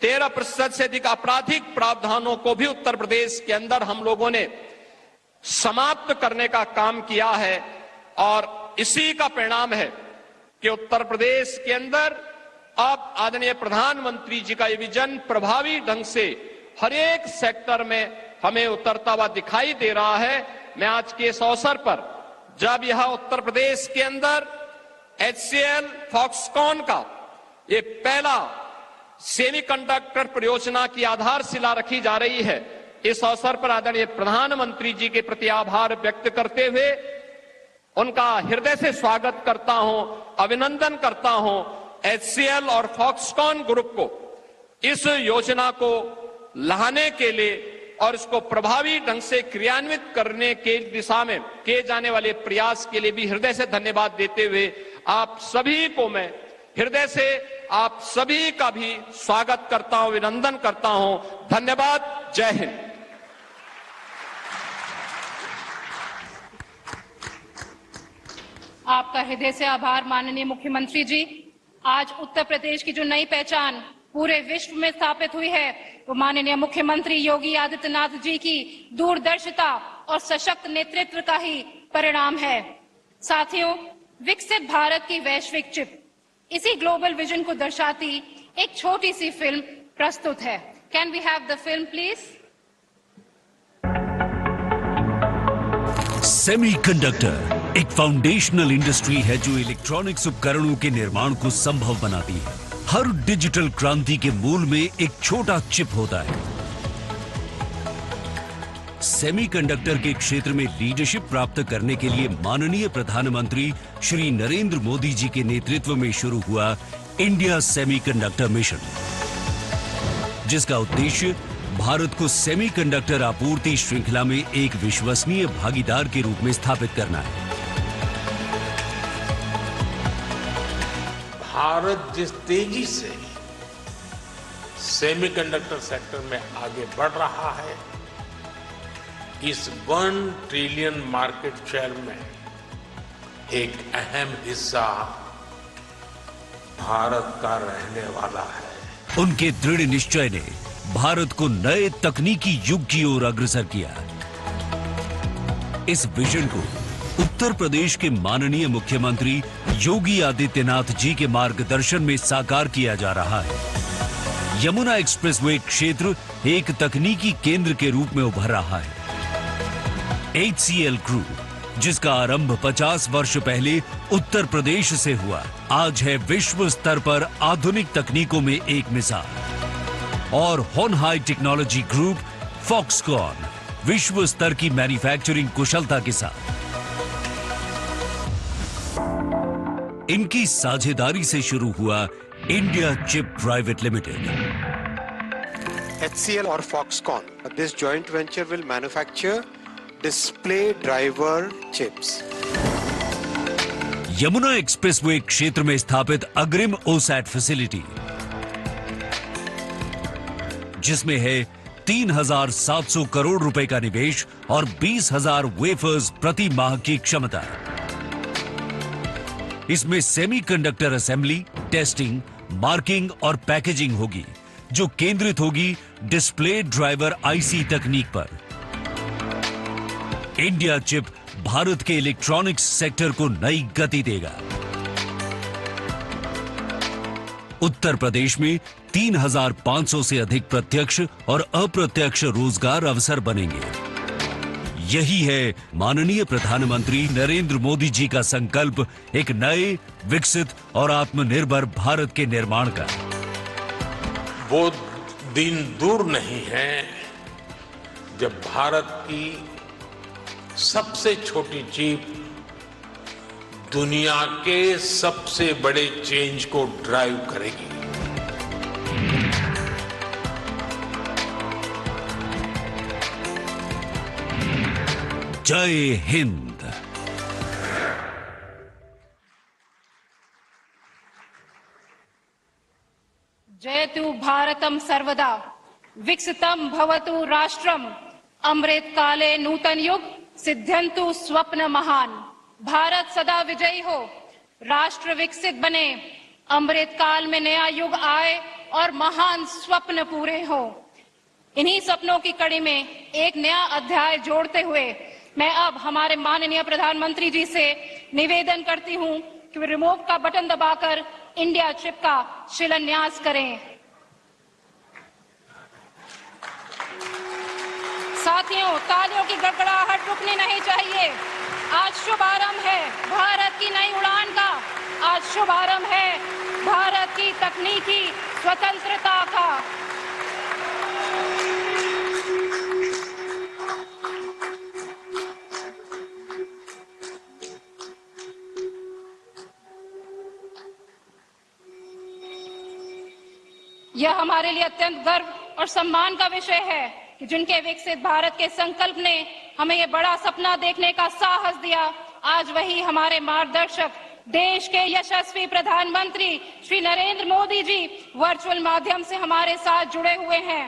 13% से अधिक आपराधिक प्रावधानों को भी उत्तर प्रदेश के अंदर हम लोगों ने समाप्त करने का काम किया है। और इसी का परिणाम है कि उत्तर प्रदेश के अंदर अब आदरणीय प्रधानमंत्री जी का ये विजन प्रभावी ढंग से हर एक सेक्टर में हमें उतरता हुआ दिखाई दे रहा है। मैं आज के इस अवसर पर जब यह उत्तर प्रदेश के अंदर HCL फॉक्सकॉन का ये पहला सेमीकंडक्टर परियोजना की आधारशिला रखी जा रही है, इस अवसर पर आदरणीय प्रधानमंत्री जी के प्रति आभार व्यक्त करते हुए उनका हृदय से स्वागत करता हूं, अभिनंदन करता हूं। HCL और फॉक्सकॉन ग्रुप को इस योजना को लाने के लिए और इसको प्रभावी ढंग से क्रियान्वित करने के दिशा में किए जाने वाले प्रयास के लिए भी हृदय से धन्यवाद देते हुए आप सभी को मैं हृदय से आप सभी का भी स्वागत करता हूं, अभिनंदन करता हूं। धन्यवाद। जय हिंद। आपका हृदय से आभार माननीय मुख्यमंत्री जी। आज उत्तर प्रदेश की जो नई पहचान पूरे विश्व में स्थापित हुई है, वो माननीय मुख्यमंत्री योगी आदित्यनाथ जी की दूरदर्शिता और सशक्त नेतृत्व का ही परिणाम है। साथियों, विकसित भारत की वैश्विक चिप, इसी ग्लोबल विजन को दर्शाती एक छोटी सी फिल्म प्रस्तुत है। Can we have the film please? Semiconductor एक फाउंडेशनल इंडस्ट्री है जो इलेक्ट्रॉनिक्स उपकरणों के निर्माण को संभव बनाती है। हर डिजिटल क्रांति के मूल में एक छोटा चिप होता है। सेमीकंडक्टर के क्षेत्र में लीडरशिप प्राप्त करने के लिए माननीय प्रधानमंत्री श्री नरेंद्र मोदी जी के नेतृत्व में शुरू हुआ इंडिया सेमीकंडक्टर मिशन, जिसका उद्देश्य भारत को सेमीकंडक्टर आपूर्ति श्रृंखला में एक विश्वसनीय भागीदार के रूप में स्थापित करना है। भारत जिस तेजी से सेमीकंडक्टर सेक्टर में आगे बढ़ रहा है, इस 1 ट्रिलियन मार्केट शेयर में एक अहम हिस्सा भारत का रहने वाला है। उनके दृढ़ निश्चय ने भारत को नए तकनीकी युग की ओर अग्रसर किया। इस विजन को उत्तर प्रदेश के माननीय मुख्यमंत्री योगी आदित्यनाथ जी के मार्गदर्शन में साकार किया जा रहा है। यमुना एक्सप्रेसवे क्षेत्र एक तकनीकी केंद्र के रूप में उभर रहा है। HCL ग्रुप, जिसका आरंभ 50 वर्ष पहले उत्तर प्रदेश से हुआ, आज है विश्व स्तर पर आधुनिक तकनीकों में एक मिसाल। और होनहाई टेक्नोलॉजी ग्रुप, फॉक्सकॉन, विश्व स्तर की मैन्युफैक्चरिंग कुशलता के साथ। इनकी साझेदारी से शुरू हुआ India chip private limited. HCL or Foxconn. This joint venture will manufacture display driver chips. Yamuna expressway क्षेत्र में स्थापित अग्रिम ओसैट फैसिलिटी, जिसमें है 3,700 करोड़ रुपए का निवेश और 20,000 वेफर्स प्रति माह की क्षमता। इसमें सेमीकंडक्टर असेंबली, टेस्टिंग, मार्किंग और पैकेजिंग होगी, जो केंद्रित होगी डिस्प्ले ड्राइवर IC तकनीक पर। इंडिया चिप भारत के इलेक्ट्रॉनिक्स सेक्टर को नई गति देगा। उत्तर प्रदेश में 3,500 से अधिक प्रत्यक्ष और अप्रत्यक्ष रोजगार अवसर बनेंगे। यही है माननीय प्रधानमंत्री नरेंद्र मोदी जी का संकल्प एक नए, विकसित और आत्मनिर्भर भारत के निर्माण का। वो दिन दूर नहीं है जब भारत की सबसे छोटी चिप दुनिया के सबसे बड़े चेंज को ड्राइव करेगी। जय हिंद। जयतु भारतम सर्वदा, विकसितम भवतु राष्ट्रम, अमृत काले नूतन युग, सिद्ध्यंतु स्वप्न महान। भारत सदा विजयी हो, राष्ट्र विकसित बने, अमृत काल में नया युग आए और महान स्वप्न पूरे हो। इन्हीं सपनों की कड़ी में एक नया अध्याय जोड़ते हुए मैं अब हमारे माननीय प्रधानमंत्री जी से निवेदन करती हूं कि वे रिमोट का बटन दबाकर इंडिया चिप का शिलान्यास करें। साथियों, तालियों की गड़गड़ाहट रुकनी नहीं चाहिए। आज शुभारंभ है भारत की नई उड़ान का, आज शुभारंभ है भारत की तकनीकी स्वतंत्रता का। यह हमारे लिए अत्यंत गर्व और सम्मान का विषय है कि जिनके विकसित भारत के संकल्प ने हमें यह बड़ा सपना देखने का साहस दिया, आज वही हमारे मार्गदर्शक देश के यशस्वी प्रधानमंत्री श्री नरेंद्र मोदी जी वर्चुअल माध्यम से हमारे साथ जुड़े हुए हैं।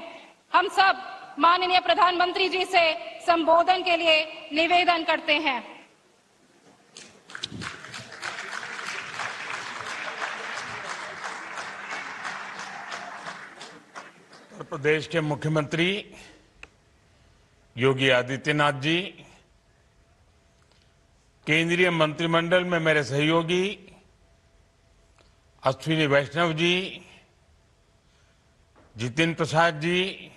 हम सब माननीय प्रधानमंत्री जी से संबोधन के लिए निवेदन करते हैं। उत्तर प्रदेश के मुख्यमंत्री योगी आदित्यनाथ जी, केंद्रीय मंत्रिमंडल में मेरे सहयोगी अश्विनी वैष्णव जी, जितिन प्रसाद जी,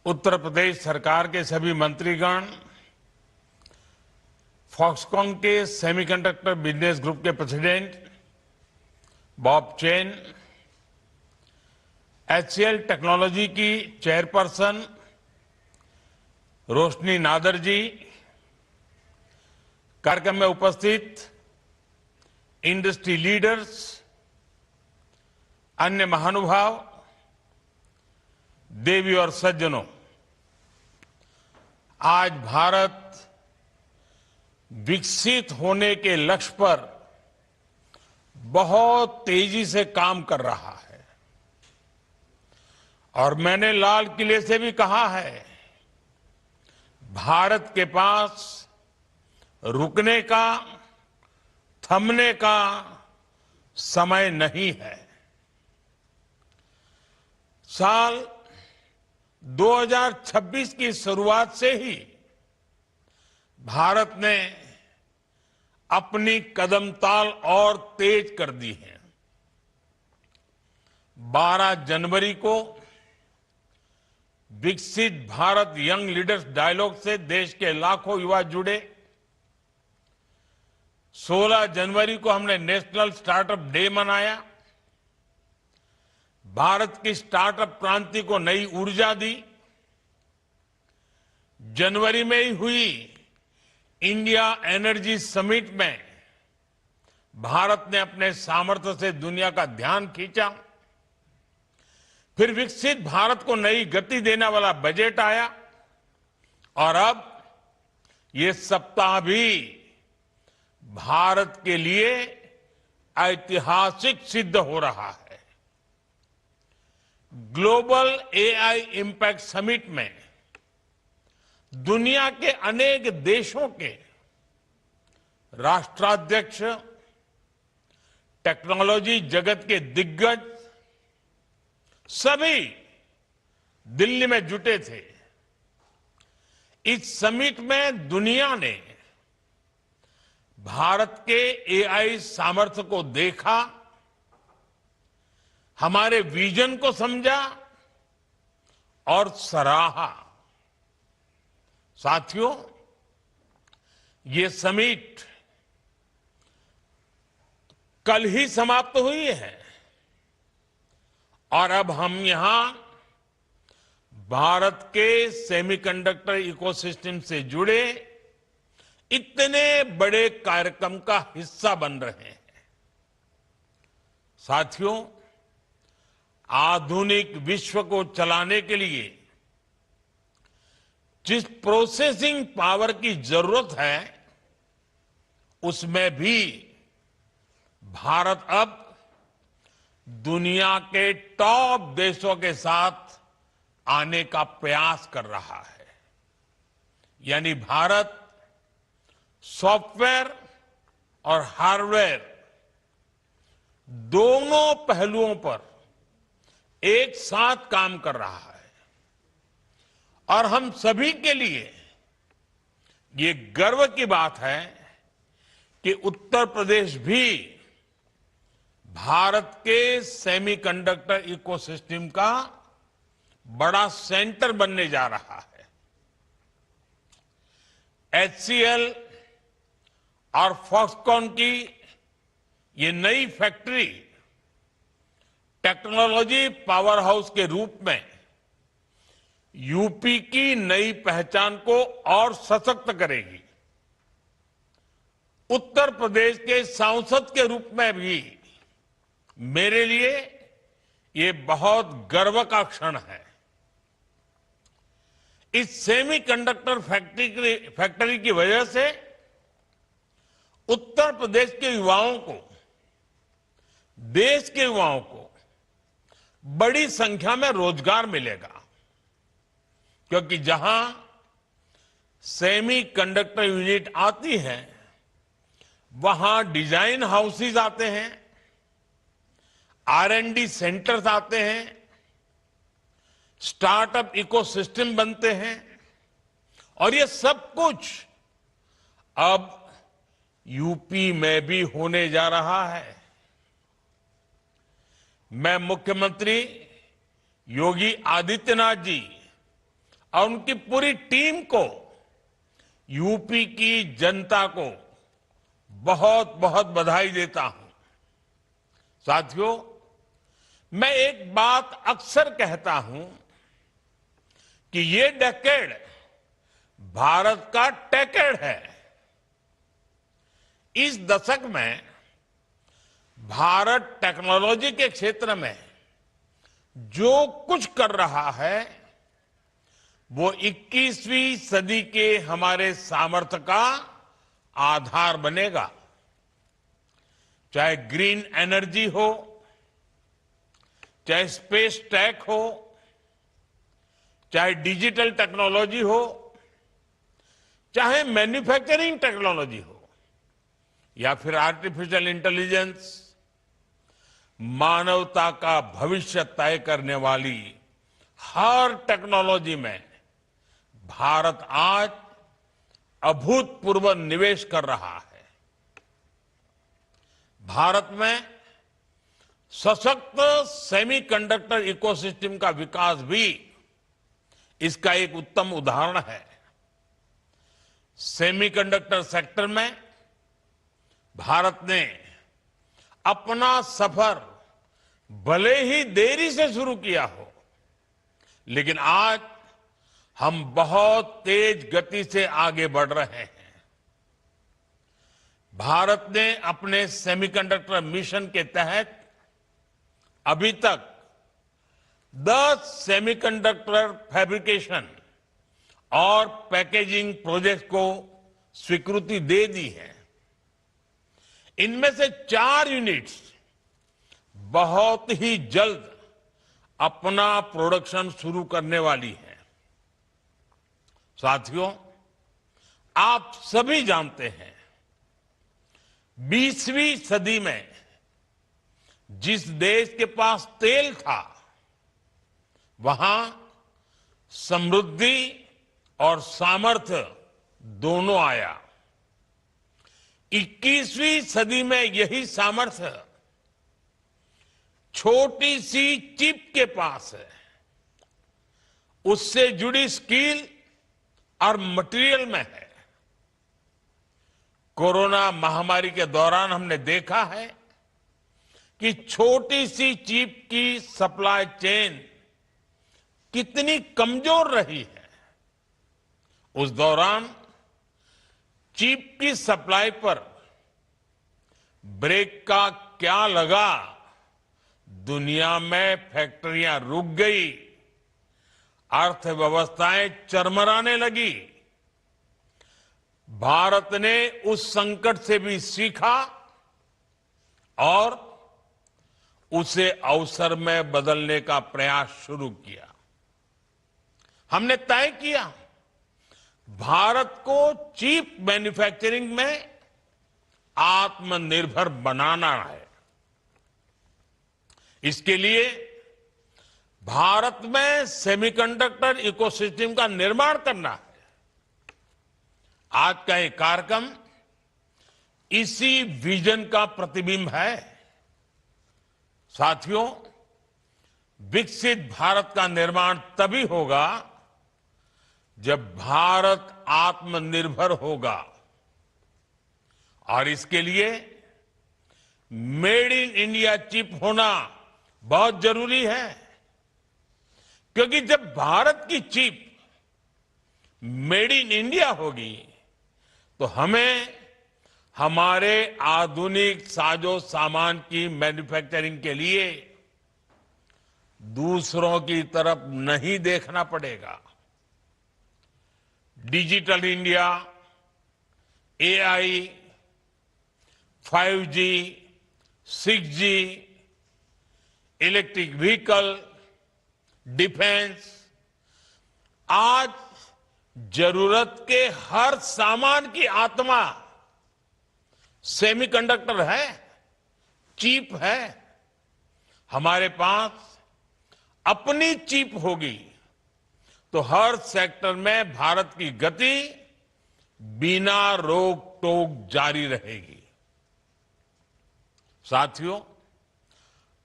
उत्तर प्रदेश सरकार के सभी मंत्रीगण, फॉक्सकॉन के सेमीकंडक्टर बिजनेस ग्रुप के president Bob chain, HCL technology की चेयरपर्सन रोशनी नादर जी, कार्यक्रम में उपस्थित इंडस्ट्री लीडर्स, अन्य महानुभाव, देवी और सज्जनों, आज भारत विकसित होने के लक्ष्य पर बहुत तेजी से काम कर रहा है और मैंने लाल किले से भी कहा है, भारत के पास रुकने का, थमने का समय नहीं है। साल 2026 की शुरुआत से ही भारत ने अपनी कदमताल और तेज कर दी है। 12 जनवरी को विकसित भारत यंग लीडर्स डायलॉग से देश के लाखों युवा जुड़े। 16 जनवरी को हमने नेशनल स्टार्टअप डे मनाया। भारत की स्टार्टअप क्रांति को नई ऊर्जा दी। जनवरी में ही हुई इंडिया एनर्जी समिट में भारत ने अपने सामर्थ्य से दुनिया का ध्यान खींचा। फिर विकसित भारत को नई गति देने वाला बजट आया और अब ये सप्ताह भी भारत के लिए ऐतिहासिक सिद्ध हो रहा है। ग्लोबल एआई इंपैक्ट समिट में दुनिया के अनेक देशों के राष्ट्राध्यक्ष, टेक्नोलॉजी जगत के दिग्गज सभी दिल्ली में जुटे थे। इस समिट में दुनिया ने भारत के एआई सामर्थ्य को देखा, हमारे विजन को समझा और सराहा। साथियों, ये समिट कल ही समाप्त हुई है और अब हम यहां भारत के सेमीकंडक्टर इकोसिस्टम से जुड़े इतने बड़े कार्यक्रम का हिस्सा बन रहे हैं। साथियों, आधुनिक विश्व को चलाने के लिए जिस प्रोसेसिंग पावर की जरूरत है, उसमें भी भारत अब दुनिया के टॉप देशों के साथ आने का प्रयास कर रहा है। यानी भारत सॉफ्टवेयर और हार्डवेयर दोनों पहलुओं पर एक साथ काम कर रहा है और हम सभी के लिए ये गर्व की बात है कि उत्तर प्रदेश भी भारत के सेमीकंडक्टर इकोसिस्टम का बड़ा सेंटर बनने जा रहा है। HCL और फॉक्सकॉन की ये नई फैक्ट्री टेक्नोलॉजी पावर हाउस के रूप में यूपी की नई पहचान को और सशक्त करेगी। उत्तर प्रदेश के सांसद के रूप में भी मेरे लिए ये बहुत गर्व का क्षण है। इस सेमीकंडक्टर फैक्ट्री की वजह से उत्तर प्रदेश के युवाओं को, देश के युवाओं को बड़ी संख्या में रोजगार मिलेगा, क्योंकि जहां सेमीकंडक्टर यूनिट आती है वहां डिजाइन हाउसेज आते हैं, R&D सेंटर्स आते हैं, स्टार्टअप इकोसिस्टम बनते हैं और ये सब कुछ अब यूपी में भी होने जा रहा है। मैं मुख्यमंत्री योगी आदित्यनाथ जी और उनकी पूरी टीम को, यूपी की जनता को बहुत बहुत बधाई देता हूं। साथियों, मैं एक बात अक्सर कहता हूं कि ये डेकेड भारत का टेकेड है। इस दशक में भारत टेक्नोलॉजी के क्षेत्र में जो कुछ कर रहा है वो 21वीं सदी के हमारे सामर्थ्य का आधार बनेगा। चाहे ग्रीन एनर्जी हो, चाहे स्पेस टेक हो, चाहे डिजिटल टेक्नोलॉजी हो, चाहे मैन्युफैक्चरिंग टेक्नोलॉजी हो या फिर आर्टिफिशियल इंटेलिजेंस, मानवता का भविष्य तय करने वाली हर टेक्नोलॉजी में भारत आज अभूतपूर्व निवेश कर रहा है। भारत में सशक्त सेमीकंडक्टर इकोसिस्टम का विकास भी इसका एक उत्तम उदाहरण है। सेमीकंडक्टर सेक्टर में भारत ने अपना सफर भले ही देरी से शुरू किया हो, लेकिन आज हम बहुत तेज गति से आगे बढ़ रहे हैं। भारत ने अपने सेमीकंडक्टर मिशन के तहत अभी तक 10 सेमीकंडक्टर फैब्रिकेशन और पैकेजिंग प्रोजेक्ट को स्वीकृति दे दी है। इनमें से 4 यूनिट्स बहुत ही जल्द अपना प्रोडक्शन शुरू करने वाली है। साथियों, आप सभी जानते हैं 20वीं सदी में जिस देश के पास तेल था, वहां समृद्धि और सामर्थ्य दोनों आया। 21वीं सदी में यही सामर्थ्य छोटी सी चिप के पास है। उससे जुड़ी स्किल और मटेरियल में है। कोरोना महामारी के दौरान हमने देखा है कि छोटी सी चिप की सप्लाई चेन कितनी कमजोर रही है। उस दौरान चिप की सप्लाई पर ब्रेक का क्या लगा, दुनिया में फैक्ट्रियां रुक गई, अर्थव्यवस्थाएं चरमराने लगी। भारत ने उस संकट से भी सीखा और उसे अवसर में बदलने का प्रयास शुरू किया। हमने तय किया भारत को चिप मैन्युफैक्चरिंग में आत्मनिर्भर बनाना है। इसके लिए भारत में सेमीकंडक्टर इकोसिस्टम का निर्माण करना है। आज का ये कार्यक्रम इसी विजन का प्रतिबिंब है। साथियों, विकसित भारत का निर्माण तभी होगा जब भारत आत्मनिर्भर होगा, और इसके लिए मेड इन इंडिया चिप होना बहुत जरूरी है। क्योंकि जब भारत की चिप मेड इन इंडिया होगी तो हमें हमारे आधुनिक साजो सामान की मैन्युफैक्चरिंग के लिए दूसरों की तरफ नहीं देखना पड़ेगा। Digital India, AI, 5G, 6G, electric vehicle, defence, आज जरूरत के हर सामान की आत्मा सेमीकंडक्टर है, चिप है। हमारे पास अपनी चिप होगी तो हर सेक्टर में भारत की गति बिना रोक टोक जारी रहेगी। साथियों,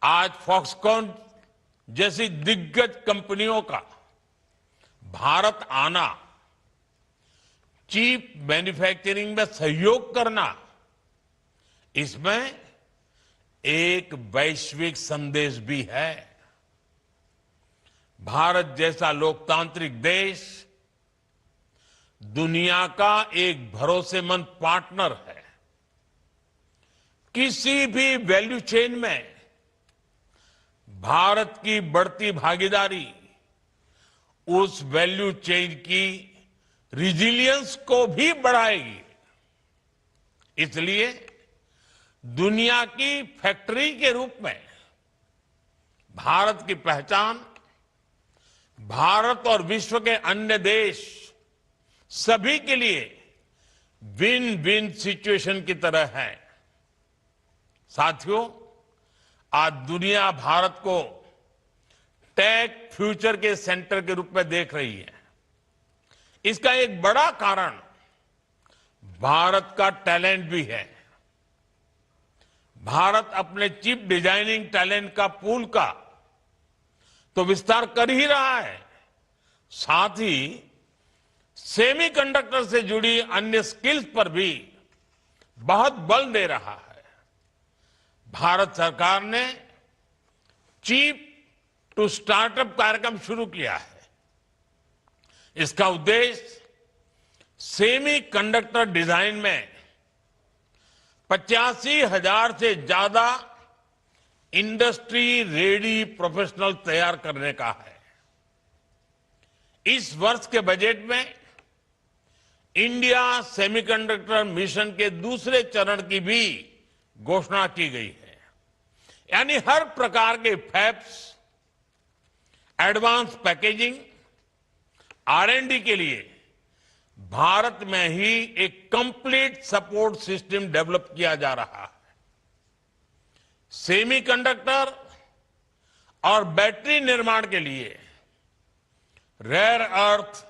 आज फॉक्सकॉन जैसी दिग्गज कंपनियों का भारत आना, चिप मैन्युफैक्चरिंग में सहयोग करना, इसमें एक वैश्विक संदेश भी है। भारत जैसा लोकतांत्रिक देश दुनिया का एक भरोसेमंद पार्टनर है। किसी भी वैल्यू चेन में भारत की बढ़ती भागीदारी उस वैल्यू चेन की रिजिलियंस को भी बढ़ाएगी। इसलिए दुनिया की फैक्ट्री के रूप में भारत की पहचान भारत और विश्व के अन्य देश सभी के लिए विन विन सिचुएशन की तरह है। साथियों, आज दुनिया भारत को टेक फ्यूचर के सेंटर के रूप में देख रही है। इसका एक बड़ा कारण भारत का टैलेंट भी है। भारत अपने चिप डिजाइनिंग टैलेंट का पूल का तो विस्तार कर ही रहा है, साथ ही सेमीकंडक्टर से जुड़ी अन्य स्किल्स पर भी बहुत बल दे रहा है। भारत सरकार ने चीप टू स्टार्टअप कार्यक्रम शुरू किया है। इसका उद्देश्य सेमीकंडक्टर डिजाइन में 85,000 से ज्यादा इंडस्ट्री रेडी प्रोफेशनल तैयार करने का है। इस वर्ष के बजट में इंडिया सेमीकंडक्टर मिशन के दूसरे चरण की भी घोषणा की गई है। यानी हर प्रकार के फैब्स, एडवांस पैकेजिंग, R&D के लिए भारत में ही एक कंप्लीट सपोर्ट सिस्टम डेवलप किया जा रहा है। सेमीकंडक्टर और बैटरी निर्माण के लिए रेयर अर्थ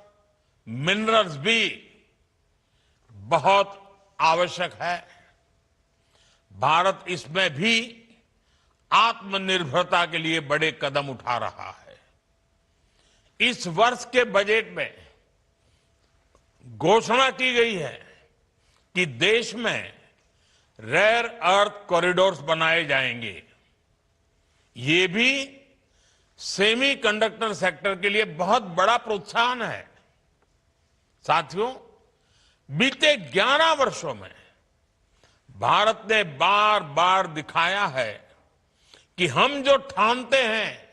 मिनरल्स भी बहुत आवश्यक है। भारत इसमें भी आत्मनिर्भरता के लिए बड़े कदम उठा रहा है। इस वर्ष के बजट में घोषणा की गई है कि देश में रेयर अर्थ कॉरिडोर्स बनाए जाएंगे। ये भी सेमीकंडक्टर सेक्टर के लिए बहुत बड़ा प्रोत्साहन है। साथियों, बीते 11 वर्षों में भारत ने बार बार दिखाया है कि हम जो ठानते हैं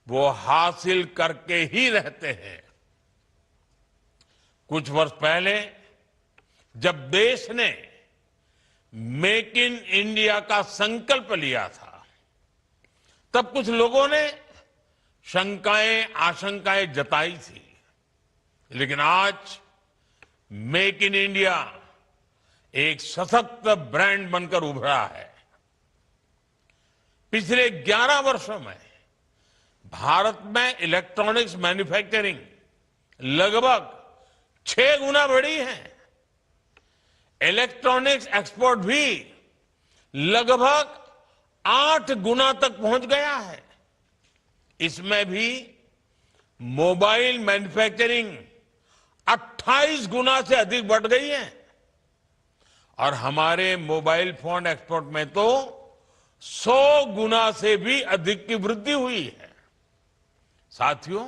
वो हासिल करके ही रहते हैं। कुछ वर्ष पहले जब देश ने मेक इन इंडिया का संकल्प लिया था, तब कुछ लोगों ने शंकाएं, आशंकाएं जताई थी। लेकिन आज मेक इन इंडिया एक सशक्त ब्रांड बनकर उभरा है। पिछले 11 वर्षों में भारत में इलेक्ट्रॉनिक्स मैन्युफैक्चरिंग लगभग 6 गुना बढ़ी है। इलेक्ट्रॉनिक्स एक्सपोर्ट भी लगभग 8 गुना तक पहुंच गया है। इसमें भी मोबाइल मैन्युफैक्चरिंग 28 गुना से अधिक बढ़ गई है और हमारे मोबाइल फोन एक्सपोर्ट में तो 100 गुना से भी अधिक की वृद्धि हुई है। साथियों,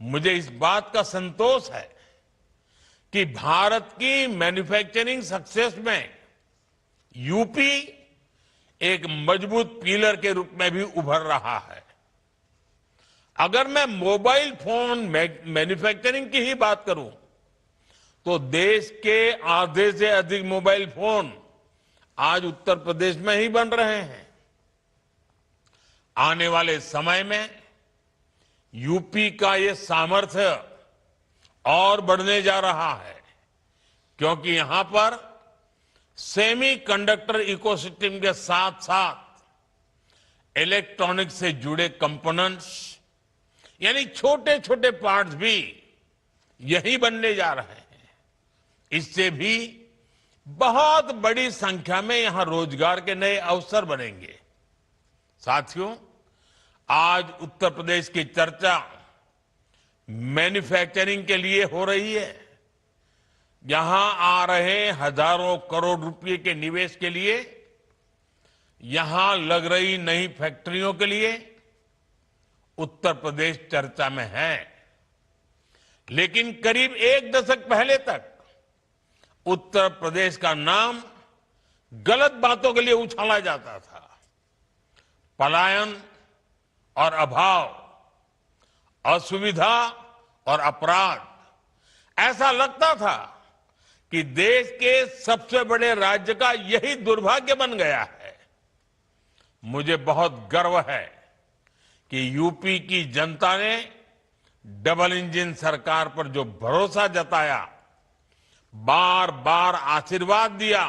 मुझे इस बात का संतोष है कि भारत की मैन्युफैक्चरिंग सक्सेस में यूपी एक मजबूत पिलर के रूप में भी उभर रहा है। अगर मैं मोबाइल फोन मैन्युफैक्चरिंग की ही बात करूं तो देश के आधे से अधिक मोबाइल फोन आज उत्तर प्रदेश में ही बन रहे हैं। आने वाले समय में यूपी का ये सामर्थ्य और बढ़ने जा रहा है, क्योंकि यहां पर सेमीकंडक्टर इकोसिस्टम के साथ साथ इलेक्ट्रॉनिक्स से जुड़े कंपोनेंट्स यानी छोटे छोटे पार्ट्स भी यही बनने जा रहे हैं। इससे भी बहुत बड़ी संख्या में यहां रोजगार के नए अवसर बनेंगे। साथियों, आज उत्तर प्रदेश की चर्चा मैन्युफैक्चरिंग के लिए हो रही है। यहां आ रहे हजारों करोड़ रुपए के निवेश के लिए, यहां लग रही नई फैक्ट्रियों के लिए उत्तर प्रदेश चर्चा में है। लेकिन करीब 1 दशक पहले तक उत्तर प्रदेश का नाम गलत बातों के लिए उछाला जाता था। पलायन और अभाव, असुविधा और अपराध, ऐसा लगता था कि देश के सबसे बड़े राज्य का यही दुर्भाग्य बन गया है। मुझे बहुत गर्व है कि यूपी की जनता ने डबल इंजन सरकार पर जो भरोसा जताया, बार बार आशीर्वाद दिया,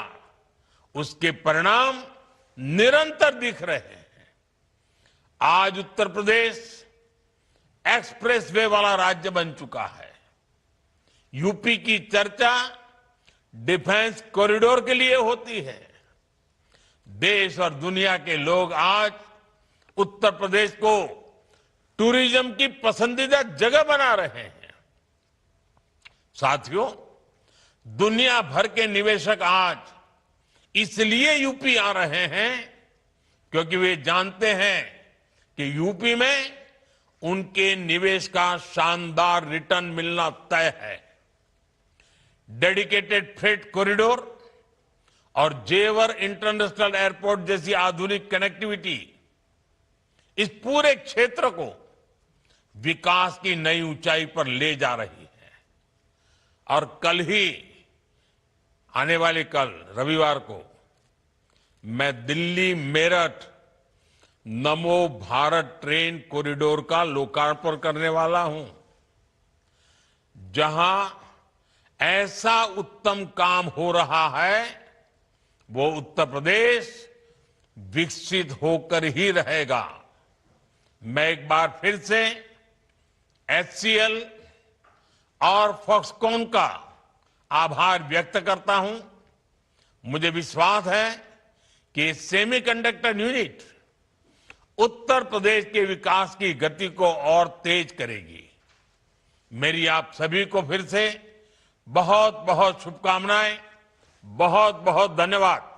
उसके परिणाम निरंतर दिख रहे हैं। आज उत्तर प्रदेश एक्सप्रेसवे वाला राज्य बन चुका है। यूपी की चर्चा डिफेंस कॉरिडोर के लिए होती है। देश और दुनिया के लोग आज उत्तर प्रदेश को टूरिज्म की पसंदीदा जगह बना रहे हैं। साथियों, दुनिया भर के निवेशक आज इसलिए यूपी आ रहे हैं क्योंकि वे जानते हैं कि यूपी में उनके निवेश का शानदार रिटर्न मिलना तय है। डेडिकेटेड फ्रेट कॉरिडोर और जेवर इंटरनेशनल एयरपोर्ट जैसी आधुनिक कनेक्टिविटी इस पूरे क्षेत्र को विकास की नई ऊंचाई पर ले जा रही है। और कल ही, आने वाले कल रविवार को, मैं दिल्ली मेरठ नमो भारत ट्रेन कॉरिडोर का लोकार्पण करने वाला हूं, जहां ऐसा उत्तम काम हो रहा है वो उत्तर प्रदेश विकसित होकर ही रहेगा। मैं एक बार फिर से HCL और फॉक्सकॉन का आभार व्यक्त करता हूं। मुझे विश्वास है कि सेमीकंडक्टर यूनिट उत्तर प्रदेश के विकास की गति को और तेज करेगी। मेरी आप सभी को फिर से बहुत बहुत शुभकामनाएं, बहुत बहुत धन्यवाद।